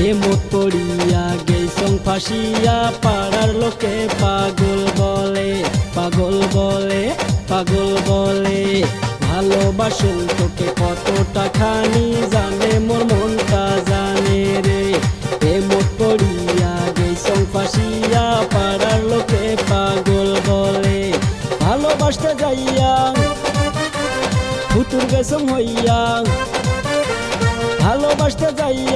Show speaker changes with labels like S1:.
S1: প্রেমত পড়িয়া গেছং ফাঁসিয়া পাড়ার লোকে পাগল বলে পাগল বলে পাগল বলে ভালোবাসুন তোকে কতটা খানি জানে মোর মনটা জানে রে প্রেমত পড়িয়া গেছং ফাঁসিয়া পাড়ার লোকে পাগল বলে ভালোবাসতে যাইয়া ফুতুর গেছং হইয়া ভালোবাসতে যাইয়া